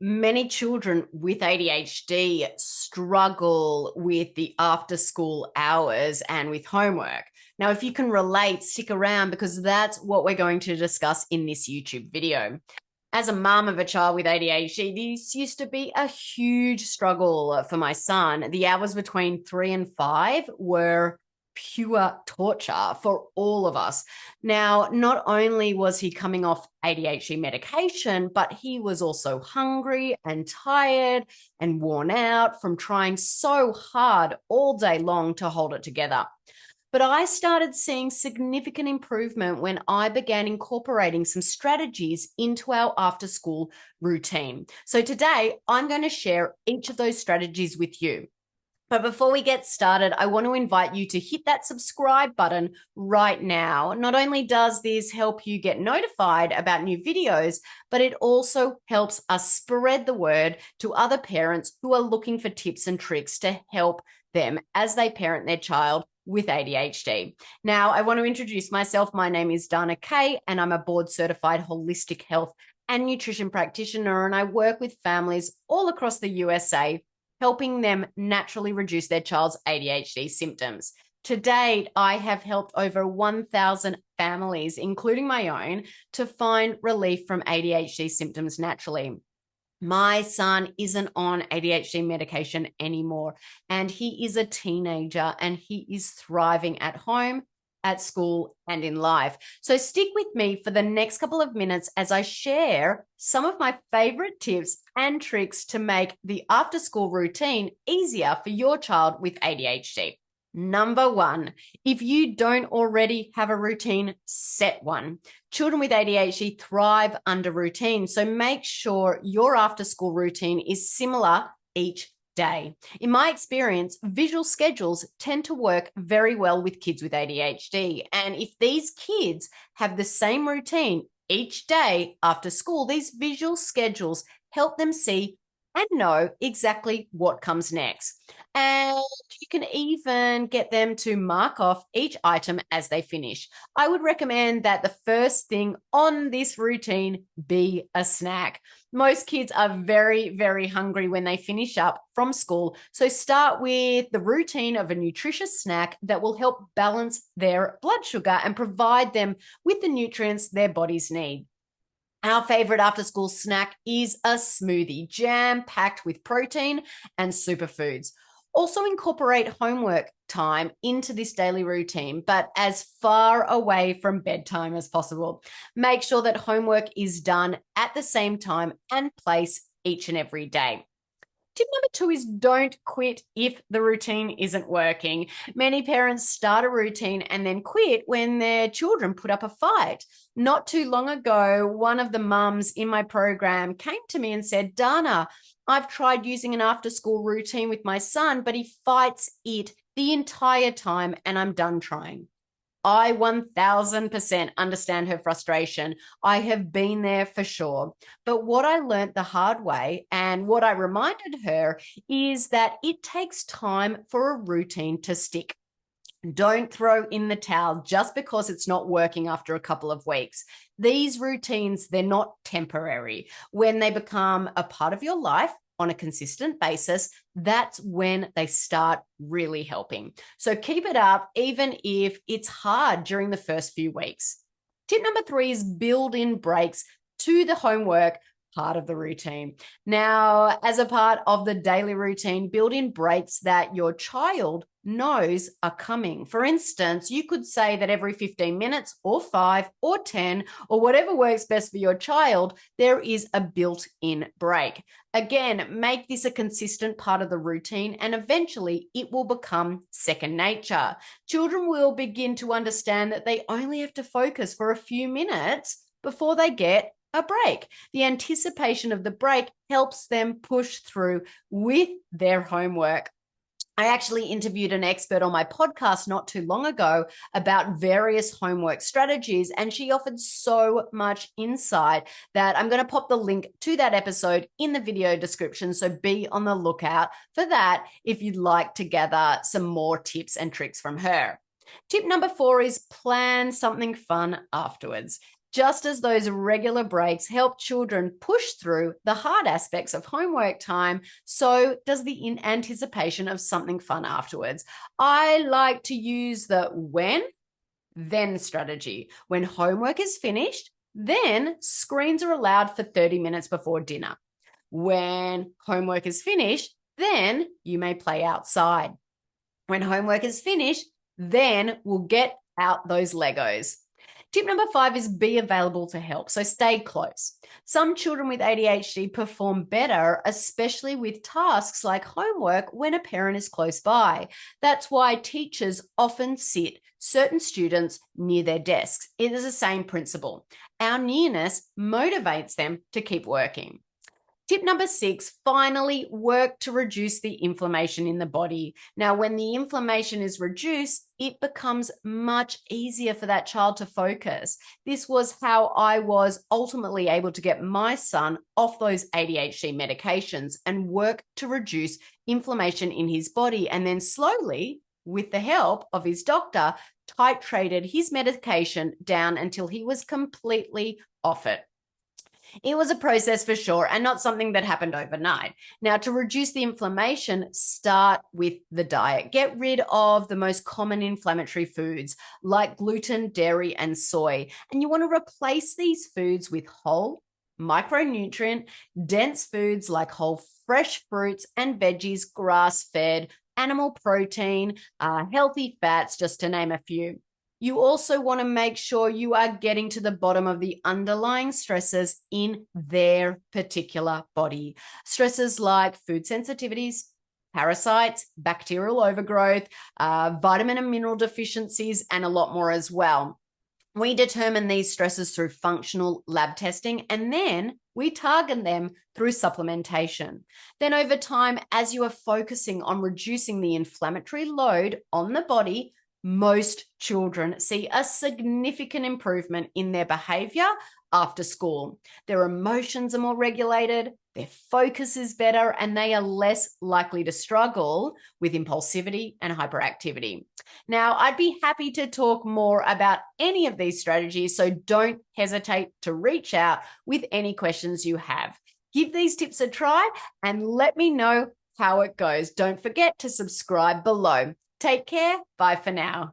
Many children with ADHD struggle with the after school hours and with homework. Now, if you can relate, stick around because that's what we're going to discuss in this YouTube video. As a mom of a child with ADHD, this used to be a huge struggle for my son. The hours between 3 and 5 were pure torture for all of us. Now, not only was he coming off ADHD medication, but he was also hungry and tired and worn out from trying so hard all day long to hold it together. But I started seeing significant improvement when I began incorporating some strategies into our after school routine. So today I'm going to share each of those strategies with you. But before we get started, I want to invite you to hit that subscribe button right now. Not only does this help you get notified about new videos, but it also helps us spread the word to other parents who are looking for tips and tricks to help them as they parent their child with ADHD. Now, I want to introduce myself. My name is Dana Kay, and I'm a board-certified holistic health and nutrition practitioner, and I work with families all across the USA, helping them naturally reduce their child's ADHD symptoms. To date, I have helped over 1,000 families, including my own, to find relief from ADHD symptoms naturally. My son isn't on ADHD medication anymore, and he is a teenager and he is thriving at home, at school, and in life. So stick with me for the next couple of minutes as I share some of my favorite tips and tricks to make the after school routine easier for your child with ADHD. Number one, if you don't already have a routine, set one. Children with ADHD thrive under routine, so make sure your after school routine is similar each day. In my experience, visual schedules tend to work very well with kids with ADHD. And if these kids have the same routine each day after school, these visual schedules help them see and know exactly what comes next. And you can even get them to mark off each item as they finish. I would recommend that the first thing on this routine be a snack. Most kids are very, very hungry when they finish up from school. So start with the routine of a nutritious snack that will help balance their blood sugar and provide them with the nutrients their bodies need. Our favorite after-school snack is a smoothie, jam-packed with protein and superfoods. Also incorporate homework time into this daily routine, but as far away from bedtime as possible. Make sure that homework is done at the same time and place each and every day. Tip number 2 is don't quit if the routine isn't working. Many parents start a routine and then quit when their children put up a fight. Not too long ago, one of the mums in my program came to me and said, Dana, I've tried using an after-school routine with my son, but he fights it the entire time and I'm done trying. I 1000% understand her frustration. I have been there for sure. But what I learned the hard way and what I reminded her is that it takes time for a routine to stick. Don't throw in the towel just because it's not working after a couple of weeks. These routines, they're not temporary. When they become a part of your life, on a consistent basis, that's when they start really helping. So keep it up, even if it's hard during the first few weeks. Tip number 3 is build in breaks to the homework part of the routine. Now, as a part of the daily routine, build in breaks that your child knows are coming. For instance, you could say that every 15 minutes or 5 or 10 or whatever works best for your child, there is a built-in break. Again, make this a consistent part of the routine and eventually it will become second nature. Children will begin to understand that they only have to focus for a few minutes before they get a break. The anticipation of the break helps them push through with their homework. I actually interviewed an expert on my podcast not too long ago about various homework strategies, and she offered so much insight that I'm going to pop the link to that episode in the video description. So be on the lookout for that if you'd like to gather some more tips and tricks from her. Tip number 4 is plan something fun afterwards. Just as those regular breaks help children push through the hard aspects of homework time, so does the anticipation of something fun afterwards. I like to use the when, then strategy. When homework is finished, then screens are allowed for 30 minutes before dinner. When homework is finished, then you may play outside. When homework is finished, then we'll get out those Legos. Tip number 5 is be available to help. So stay close. Some children with ADHD perform better, especially with tasks like homework, when a parent is close by. That's why teachers often sit certain students near their desks. It is the same principle. Our nearness motivates them to keep working. Tip number 6, finally, work to reduce the inflammation in the body. Now, when the inflammation is reduced, it becomes much easier for that child to focus. This was how I was ultimately able to get my son off those ADHD medications and work to reduce inflammation in his body. And then slowly, with the help of his doctor, titrated his medication down until he was completely off it. It was a process for sure, and not something that happened overnight. Now, to reduce the inflammation, start with the diet. Get rid of the most common inflammatory foods like gluten, dairy, and soy. And you want to replace these foods with whole, micronutrient, dense foods like whole fresh fruits and veggies, grass-fed, animal protein, healthy fats, just to name a few. You also want to make sure you are getting to the bottom of the underlying stresses in their particular body. Stresses like food sensitivities, parasites, bacterial overgrowth, vitamin and mineral deficiencies, and a lot more as well. We determine these stresses through functional lab testing, and then we target them through supplementation. Then over time, as you are focusing on reducing the inflammatory load on the body, most children see a significant improvement in their behavior after school. Their emotions are more regulated, their focus is better, and they are less likely to struggle with impulsivity and hyperactivity. Now, I'd be happy to talk more about any of these strategies, so don't hesitate to reach out with any questions you have. Give these tips a try and let me know how it goes. Don't forget to subscribe below. Take care. Bye for now.